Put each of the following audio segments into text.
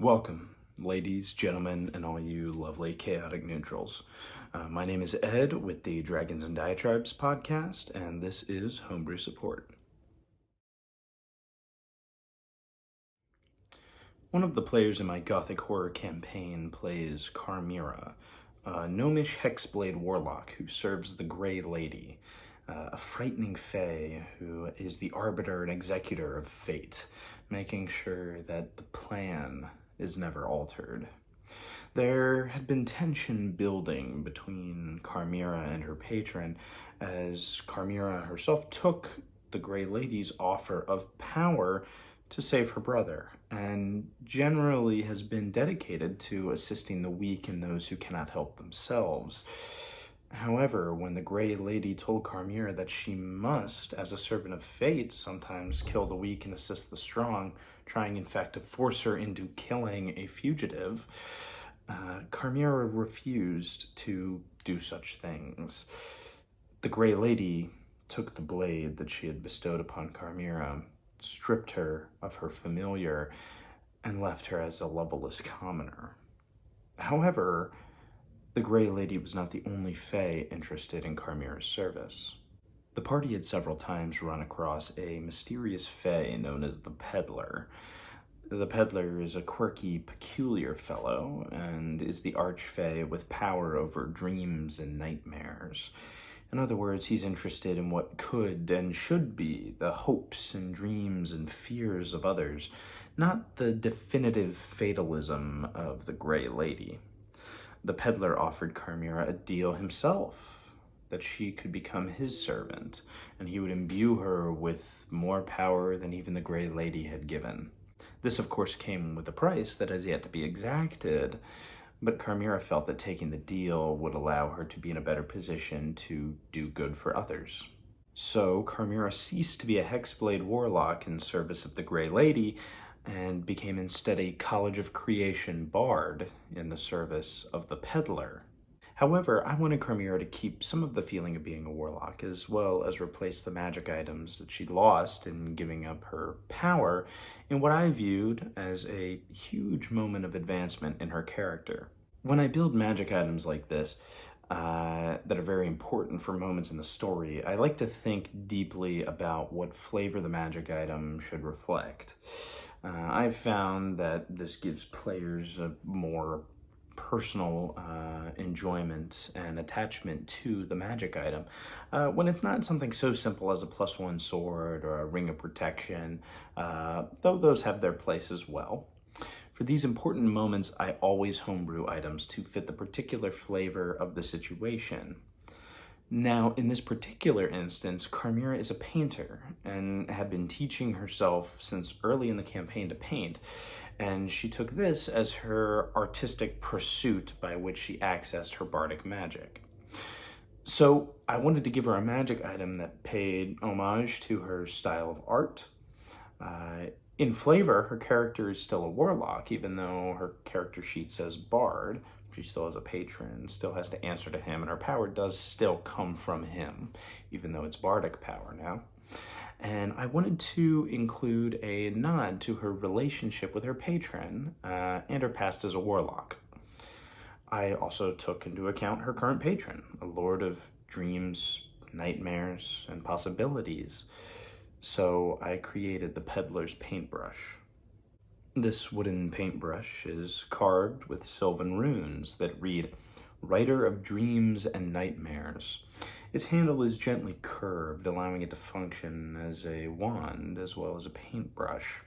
Welcome, ladies, gentlemen, and all you lovely chaotic neutrals. My name is Ed with the Dragons and Diatribes podcast, and this is Homebrew Support. One of the players in my gothic horror campaign plays Carmira, a gnomish hexblade warlock who serves the Grey Lady, a frightening fae who is the arbiter and executor of fate, making sure that the plan is never altered. There had been tension building between Carmira and her patron as Carmira herself took the Grey Lady's offer of power to save her brother, and generally has been dedicated to assisting the weak and those who cannot help themselves. However, when the Grey Lady told Carmira that she must, as a servant of fate, sometimes kill the weak and assist the strong, trying in fact to force her into killing a fugitive, Carmira refused to do such things. The Grey Lady took the blade that she had bestowed upon Carmira, stripped her of her familiar, and left her as a loveless commoner. However, the Grey Lady was not the only fae interested in Carmira's service. The party had several times run across a mysterious fae known as the Peddler. The Peddler is a quirky, peculiar fellow, and is the archfey with power over dreams and nightmares. In other words, he's interested in what could and should be the hopes and dreams and fears of others, not the definitive fatalism of the Grey Lady. The Peddler offered Carmira a deal himself, that she could become his servant, and he would imbue her with more power than even the Grey Lady had given. This, of course, came with a price that has yet to be exacted, but Carmira felt that taking the deal would allow her to be in a better position to do good for others. So Carmira ceased to be a hexblade warlock in service of the Grey Lady and became instead a College of Creation bard in the service of the Peddler. However, I wanted Carmira to keep some of the feeling of being a warlock, as well as replace the magic items that she'd lost in giving up her power in what I viewed as a huge moment of advancement in her character. When I build magic items like this, that are very important for moments in the story, I like to think deeply about what flavor the magic item should reflect. I've found that this gives players a more personal enjoyment and attachment to the magic item when it's not something so simple as a +1 sword or a ring of protection, though those have their place as well. For these important moments, I always homebrew items to fit the particular flavor of the situation. Now, in this particular instance, Carmira is a painter and had been teaching herself since early in the campaign to paint, and she took this as her artistic pursuit by which she accessed her bardic magic. So I wanted to give her a magic item that paid homage to her style of art. In flavor, her character is still a warlock, even though her character sheet says bard. She still has a patron, still has to answer to him, and her power does still come from him, even though it's bardic power now. And I wanted to include a nod to her relationship with her patron and her past as a warlock. I also took into account her current patron, a lord of dreams, nightmares, and possibilities. So I created the Peddler's Paintbrush. This wooden paintbrush is carved with sylvan runes that read, Writer of Dreams and Nightmares. Its handle is gently curved, allowing it to function as a wand as well as a paintbrush.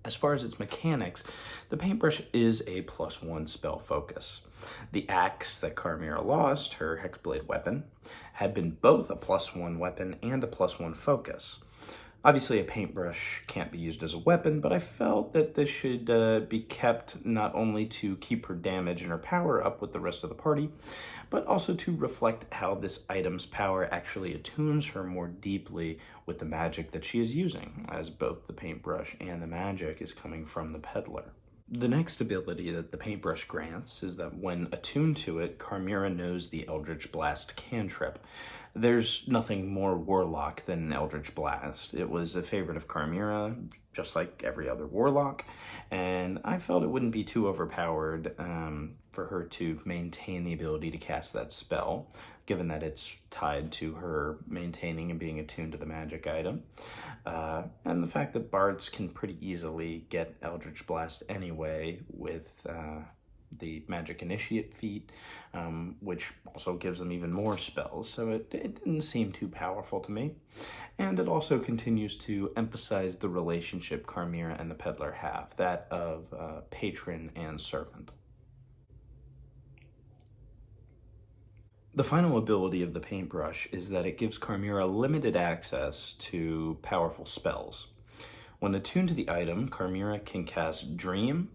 As far as its mechanics, the paintbrush is a +1 spell focus. The axe that Carmira lost, her hexblade weapon, had been both a +1 weapon and a +1 focus. Obviously, a paintbrush can't be used as a weapon, but I felt that this should be kept not only to keep her damage and her power up with the rest of the party, but also to reflect how this item's power actually attunes her more deeply with the magic that she is using, as both the paintbrush and the magic is coming from the Peddler. The next ability that the paintbrush grants is that when attuned to it, Carmira knows the Eldritch Blast cantrip. There's nothing more warlock than Eldritch Blast. It was a favorite of Carmira, just like every other warlock, and I felt it wouldn't be too overpowered for her to maintain the ability to cast that spell, given that it's tied to her maintaining and being attuned to the magic item. And the fact that bards can pretty easily get Eldritch Blast anyway with the Magic Initiate feat, which also gives them even more spells, so it didn't seem too powerful to me. And it also continues to emphasize the relationship Carmira and the Peddler have, that of patron and servant. The final ability of the Paintbrush is that it gives Carmira limited access to powerful spells. When attuned to the item, Carmira can cast Dream,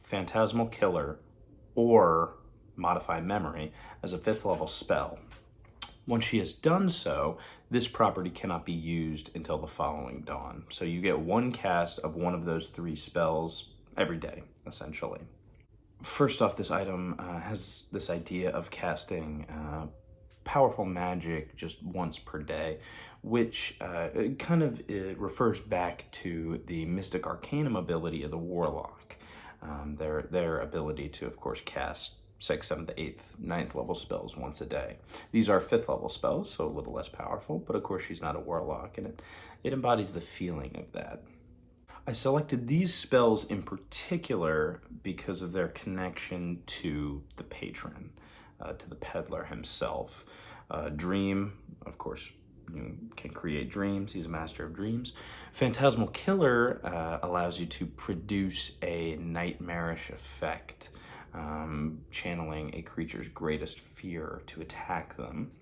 Phantasmal Killer, or Modify Memory as a 5th level spell. Once she has done so, this property cannot be used until the following dawn. So you get one cast of one of those 3 spells every day, essentially. First off, this item has this idea of casting powerful magic just once per day, which kind of refers back to the Mystic Arcanum ability of the Warlock. Their ability to, of course, cast 6th, 7th, 8th, 9th level spells once a day. These are 5th level spells, so a little less powerful, but of course she's not a Warlock, and it embodies the feeling of that. I selected these spells in particular because of their connection to the patron, to the Peddler himself. Dream, of course, can create dreams. He's a master of dreams. Phantasmal Killer allows you to produce a nightmarish effect, channeling a creature's greatest fear to attack them.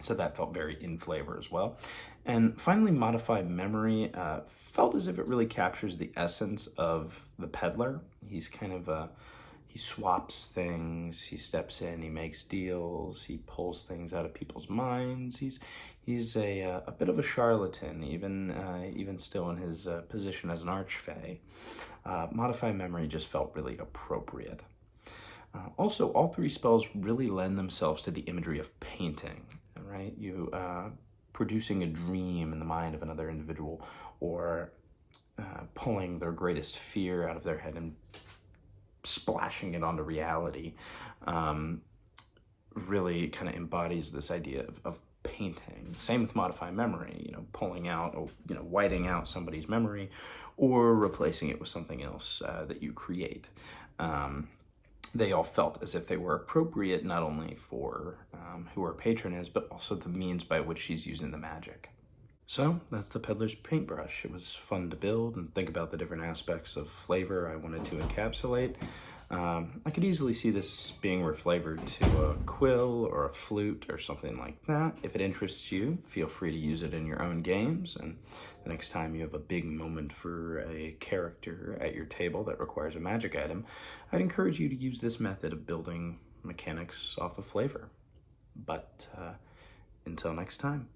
So that felt very in flavor as well. And finally, Modify Memory felt as if it really captures the essence of the Peddler. He's kind of he swaps things, he steps in, he makes deals, he pulls things out of people's minds. He's a bit of a charlatan, even still in his position as an archfey. Modify Memory just felt really appropriate. Also, all 3 spells really lend themselves to the imagery of painting, right? You producing a dream in the mind of another individual, or pulling their greatest fear out of their head and splashing it onto reality, really kind of embodies this idea of painting. Same with Modify Memory, pulling out, or, whiting out somebody's memory, or replacing it with something else that you create. They all felt as if they were appropriate, not only for who our patron is, but also the means by which she's using the magic. So that's the Peddler's Paintbrush. It was fun to build and think about the different aspects of flavor I wanted to encapsulate. I could easily see this being reflavored to a quill or a flute or something like that. If it interests you, feel free to use it in your own games, and the next time you have a big moment for a character at your table that requires a magic item, I'd encourage you to use this method of building mechanics off of flavor. But until next time.